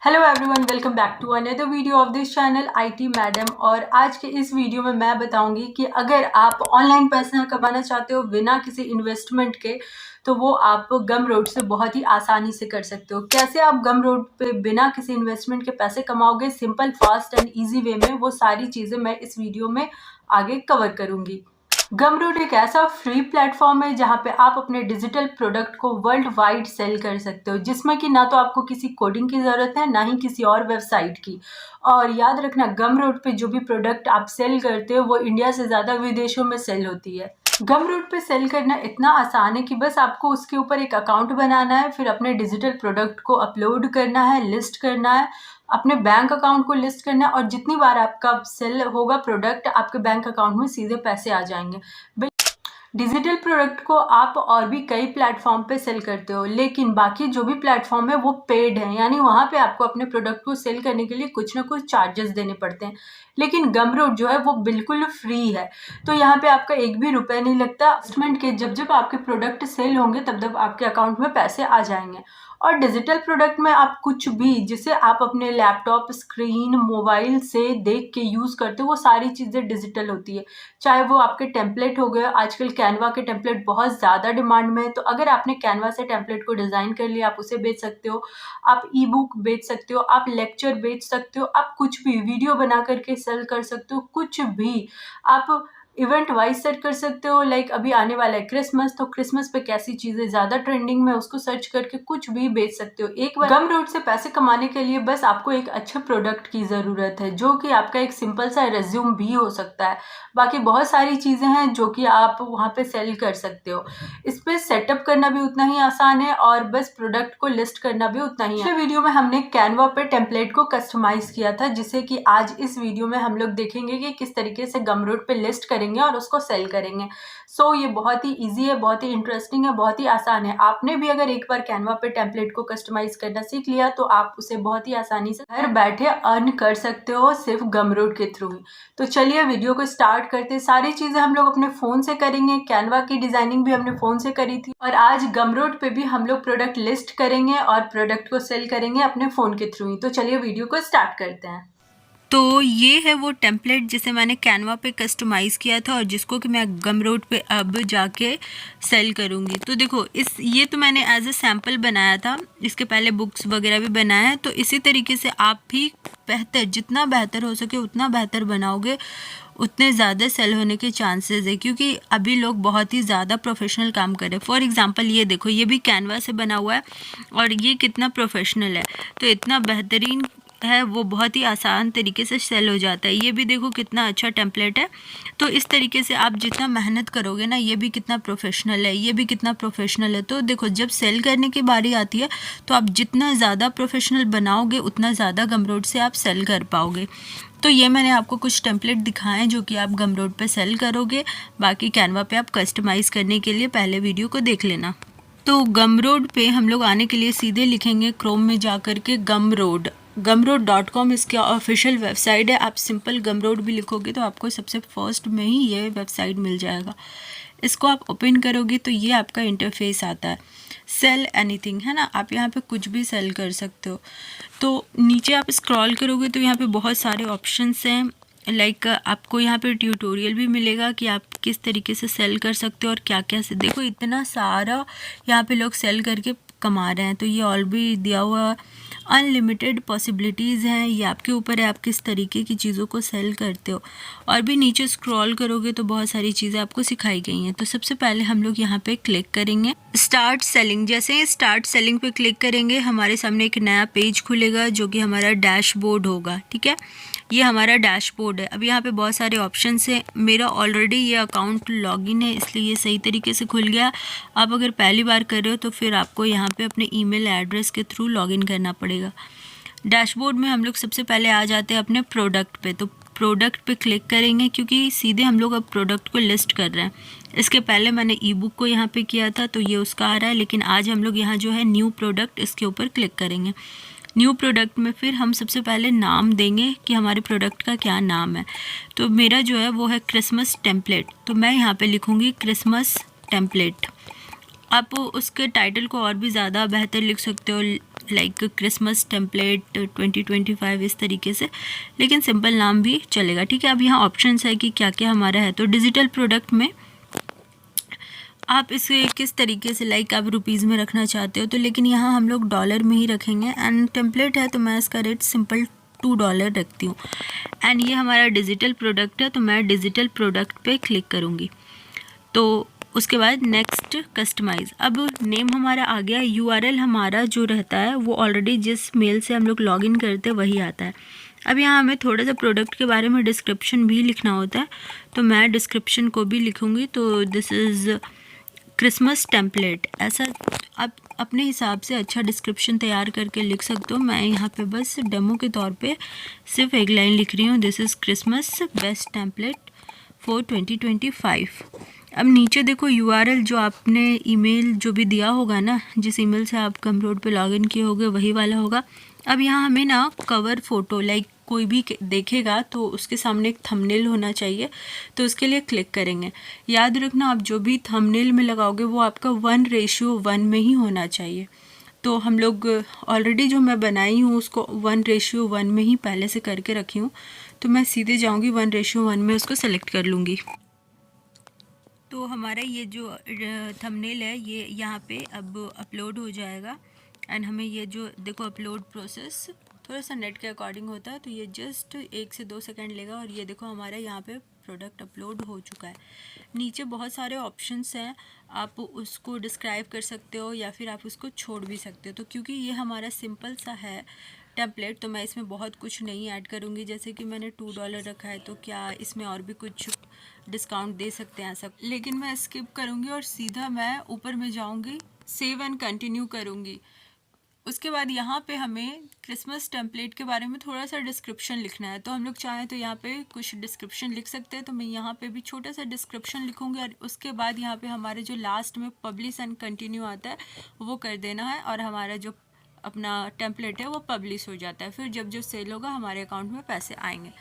Hello everyone, welcome back to another video of this channel IT madam. और आज के इस वीडियो में मैं बताऊंगी कि अगर आप ऑनलाइन पैसा कमाना चाहते हो बिना किसी इन्वेस्टमेंट के, तो वो आप गमरोड से बहुत ही आसानी से कर सकते हो। कैसे आप गमरोड पे बिना किसी इन्वेस्टमेंट के पैसे कमाओगे simple, fast and easy way में, वो सारी चीज़ें मैं इस वीडियो में आगे कवर करूंगी। गमरोड एक ऐसा फ्री प्लेटफॉर्म है जहाँ पे आप अपने डिजिटल प्रोडक्ट को वर्ल्ड वाइड सेल कर सकते हो, जिसमें कि ना तो आपको किसी कोडिंग की ज़रूरत है, ना ही किसी और वेबसाइट की। और याद रखना, गमरोड पे जो भी प्रोडक्ट आप सेल करते हो वो इंडिया से ज़्यादा विदेशों में सेल होती है। गमरोड पे सेल करना इतना आसान है कि बस आपको उसके ऊपर एक अकाउंट बनाना है, फिर अपने डिजिटल प्रोडक्ट को अपलोड करना है, लिस्ट करना है, अपने बैंक अकाउंट को लिस्ट करना है, और जितनी बार आपका सेल होगा प्रोडक्ट, आपके बैंक अकाउंट में सीधे पैसे आ जाएंगे। डिजिटल प्रोडक्ट को आप और भी कई प्लेटफॉर्म पे सेल करते हो, लेकिन बाकी जो भी प्लेटफॉर्म है वो पेड है, यानी वहाँ पे आपको अपने प्रोडक्ट को सेल करने के लिए कुछ ना कुछ चार्जेस देने पड़ते हैं। लेकिन गमरोड जो है वो बिल्कुल फ्री है, तो यहाँ पे आपका एक भी रुपए नहीं लगता। इन्वेस्टमेंट के जब जब आपके प्रोडक्ट सेल होंगे तब तब आपके अकाउंट में पैसे आ जाएंगे। और डिजिटल प्रोडक्ट में आप कुछ भी, जिसे आप अपने लैपटॉप स्क्रीन मोबाइल से देख के यूज़ करते हो, वो सारी चीज़ें डिजिटल होती है। चाहे वो आपके टेम्पलेट हो गए, आजकल कैनवा के टेम्पलेट बहुत ज़्यादा डिमांड में है, तो अगर आपने कैनवा से टेम्पलेट को डिज़ाइन कर लिया, आप उसे बेच सकते हो। आप ई बुक बेच सकते हो, आप लेक्चर बेच सकते हो, आप कुछ भी वीडियो बना करके सेल कर सकते हो, कुछ भी आप इवेंट वाइज सेट कर सकते हो। लाइक अभी आने वाला है क्रिसमस, तो क्रिसमस पे कैसी चीज़ें ज़्यादा ट्रेंडिंग में, उसको सर्च करके कुछ भी बेच सकते हो। एक बार गमरोड से पैसे कमाने के लिए बस आपको एक अच्छे प्रोडक्ट की ज़रूरत है, जो कि आपका एक सिंपल सा रेज्यूम भी हो सकता है। बाकी बहुत सारी चीज़ें हैं जो कि आप वहाँ पे सेल कर सकते हो। इस पर सेटअप करना भी उतना ही आसान है, और बस प्रोडक्ट को लिस्ट करना भी उतना ही है। पिछले वीडियो में हमने कैनवा पे टेम्पलेट को कस्टमाइज किया था, जिसे कि आज इस वीडियो में हम लोग देखेंगे कि किस तरीके से गमरोड पे लिस्ट करेंगे और उसको सेल करेंगे। सो ये बहुत ही ईजी है, बहुत ही इंटरेस्टिंग है, बहुत ही आसान है। आपने भी अगर एक बार कैनवा पे टेम्पलेट को कस्टमाइज करना सीख लिया तो आप उसे बहुत ही आसानी से घर बैठे अर्न कर सकते हो, सिर्फ गमरोड के थ्रू ही। तो चलिए वीडियो को स्टार्ट करते। सारी चीज़ें हम लोग अपने फ़ोन से करेंगे, कैनवा की डिज़ाइनिंग भी हमने फ़ोन से करी थी, और आज गमरोड पे भी हम लोग प्रोडक्ट लिस्ट करेंगे और प्रोडक्ट को सेल करेंगे अपने फ़ोन के थ्रू ही। तो चलिए वीडियो को स्टार्ट करते हैं। तो ये है वो टेम्पलेट जिसे मैंने कैनवा पे कस्टमाइज़ किया था और जिसको कि मैं गमरोड पे अब जाके सेल करूँगी। तो देखो, ये तो मैंने एज ए सैम्पल बनाया था, इसके पहले बुक्स वगैरह भी बनाया है। तो इसी तरीके से आप भी बेहतर, जितना बेहतर हो सके उतना बेहतर बनाओगे, उतने ज़्यादा सेल होने के चांसेस है, क्योंकि अभी लोग बहुत ही ज़्यादा प्रोफेशनल काम कर रहे हैं। फॉर एग्जांपल ये देखो, ये भी कैनवा से बना हुआ है और ये कितना प्रोफेशनल है, तो इतना बेहतरीन है, वो बहुत ही आसान तरीके से सेल हो जाता है। ये भी देखो कितना अच्छा टेम्पलेट है। तो इस तरीके से आप जितना मेहनत करोगे ना, ये भी कितना प्रोफेशनल है, ये भी कितना प्रोफेशनल है। तो देखो, जब सेल करने की बारी आती है तो आप जितना ज़्यादा प्रोफेशनल बनाओगे उतना ज़्यादा गमरोड से आप सेल कर पाओगे। तो ये मैंने आपको कुछ टेम्पलेट दिखाएं जो कि आप गमरोड पे सेल करोगे। बाकी कैनवा पे आप कस्टमाइज़ करने के लिए पहले वीडियो को देख लेना। तो गमरोड पे हम लोग आने के लिए सीधे लिखेंगे क्रोम में जा कर के gumroad.com इसकी ऑफिशियल वेबसाइट है। आप सिंपल गमरोड भी लिखोगे तो आपको सबसे फर्स्ट में ही ये वेबसाइट मिल जाएगा। इसको आप ओपन करोगे तो ये आपका इंटरफेस आता है। सेल एनीथिंग है ना, आप यहाँ पे कुछ भी सेल कर सकते हो। तो नीचे आप स्क्रॉल करोगे तो यहाँ पे बहुत सारे ऑप्शंस हैं। लाइक आपको यहाँ पे ट्यूटोरियल भी मिलेगा कि आप किस तरीके से सेल कर सकते हो और क्या क्या से। देखो, इतना सारा यहाँ पे लोग सेल करके कमा रहे हैं। तो ये ऑल भी दिया हुआ, अनलिमिटेड पॉसिबिलिटीज़ हैं। ये आपके ऊपर है, आप किस तरीके की चीज़ों को सेल करते हो। और भी नीचे स्क्रॉल करोगे तो बहुत सारी चीज़ें आपको सिखाई गई हैं। तो सबसे पहले हम लोग यहाँ पे क्लिक करेंगे स्टार्ट सेलिंग। जैसे ही स्टार्ट सेलिंग पे क्लिक करेंगे हमारे सामने एक नया पेज खुलेगा जो कि हमारा डैशबोर्ड होगा। ठीक है, ये हमारा डैशबोर्ड है। अब यहाँ पे बहुत सारे ऑप्शंस हैं। मेरा ऑलरेडी ये अकाउंट लॉगिन है, इसलिए ये सही तरीके से खुल गया। आप अगर पहली बार कर रहे हो तो फिर आपको यहाँ पे अपने ईमेल एड्रेस के थ्रू लॉगिन करना पड़ेगा। डैशबोर्ड में हम लोग सबसे पहले आ जाते हैं अपने प्रोडक्ट पे। तो प्रोडक्ट पे क्लिक करेंगे क्योंकि सीधे हम लोग अब प्रोडक्ट को लिस्ट कर रहे हैं। इसके पहले मैंने ई बुक को यहाँ पे किया था तो ये उसका आ रहा है, लेकिन आज हम लोग यहाँ जो है न्यू प्रोडक्ट, इसके ऊपर क्लिक करेंगे। न्यू प्रोडक्ट में फिर हम सबसे पहले नाम देंगे कि हमारे प्रोडक्ट का क्या नाम है। तो मेरा जो है वो है क्रिसमस टेम्पलेट, तो मैं यहाँ पे लिखूँगी क्रिसमस टेम्पलेट। आप उसके टाइटल को और भी ज़्यादा बेहतर लिख सकते हो, लाइक क्रिसमस टेम्पलेट 2025 इस तरीके से, लेकिन सिंपल नाम भी चलेगा, ठीक है। अब यहाँ ऑप्शंस है कि क्या क्या हमारा है। तो डिजिटल प्रोडक्ट में आप इसे किस तरीके से, लाइक आप रुपीज़ में रखना चाहते हो तो, लेकिन यहाँ हम लोग डॉलर में ही रखेंगे। एंड टेम्पलेट है तो मैं इसका रेट सिंपल $2 रखती हूँ। एंड ये हमारा डिजिटल प्रोडक्ट है तो मैं डिजिटल प्रोडक्ट पे क्लिक करूँगी। तो उसके बाद नेक्स्ट कस्टमाइज़। अब नेम हमारा आ गया, URL हमारा जो रहता है वो ऑलरेडी जिस मेल से हम लोग लॉगिन करते हैं वही आता है। अब यहाँ हमें थोड़ा सा प्रोडक्ट के बारे में डिस्क्रिप्शन भी लिखना होता है, तो मैं डिस्क्रिप्शन को भी लिखूँगी। तो दिस इज़ क्रिसमस टेम्पलेट, ऐसा आप अपने हिसाब से अच्छा डिस्क्रिप्शन तैयार करके लिख सकते हो। मैं यहाँ पे बस डेमो के तौर पे सिर्फ एक लाइन लिख रही हूँ, this is Christmas best template for 2025। अब नीचे देखो URL जो आपने ईमेल जो भी दिया होगा ना, जिस ईमेल से आप गमरोड पे लॉगिन किए होगे वही वाला होगा। अब यहाँ हमें ना कवर फ़ोटो, लाइक कोई भी देखेगा तो उसके सामने एक थंबनेल होना चाहिए, तो उसके लिए क्लिक करेंगे। याद रखना, आप जो भी थंबनेल में लगाओगे वो आपका 1:1 में ही होना चाहिए। तो हम लोग ऑलरेडी जो मैं बनाई हूँ उसको 1:1 में ही पहले से करके रखी हूँ, तो मैं सीधे जाऊँगी 1:1 में उसको सेलेक्ट कर लूँगी। तो हमारा ये जो थंबनेल है ये यहाँ पे अब अपलोड हो जाएगा। एंड हमें ये जो देखो अपलोड प्रोसेस थोड़ा सा नेट के अकॉर्डिंग होता है, तो ये जस्ट 1 से 2 सेकंड लेगा। और ये देखो हमारा यहाँ पे प्रोडक्ट अपलोड हो चुका है। नीचे बहुत सारे ऑप्शंस हैं, आप उसको डिस्क्राइब कर सकते हो या फिर आप उसको छोड़ भी सकते हो। तो क्योंकि ये हमारा सिंपल सा है टेम्पलेट, तो मैं इसमें बहुत कुछ नहीं ऐड करूँगी। जैसे कि मैंने $2 रखा है, तो क्या इसमें और भी कुछ डिस्काउंट दे सकते हैं ऐसा, लेकिन मैं स्किप करूँगी और सीधा मैं ऊपर में जाऊँगी, सेव एंड कंटिन्यू करूँगी। उसके बाद यहाँ पे हमें क्रिसमस टेम्पलेट के बारे में थोड़ा सा डिस्क्रिप्शन लिखना है। तो हम लोग चाहें तो यहाँ पे कुछ डिस्क्रिप्शन लिख सकते हैं, तो मैं यहाँ पे भी छोटा सा डिस्क्रिप्शन लिखूँगी। और उसके बाद यहाँ पे हमारे जो लास्ट में पब्लिश एंड कंटिन्यू आता है वो कर देना है, और हमारा जो अपना टेम्पलेट है वो पब्लिश हो जाता है। फिर जब जो सेल होगा हमारे अकाउंट में पैसे आएंगे।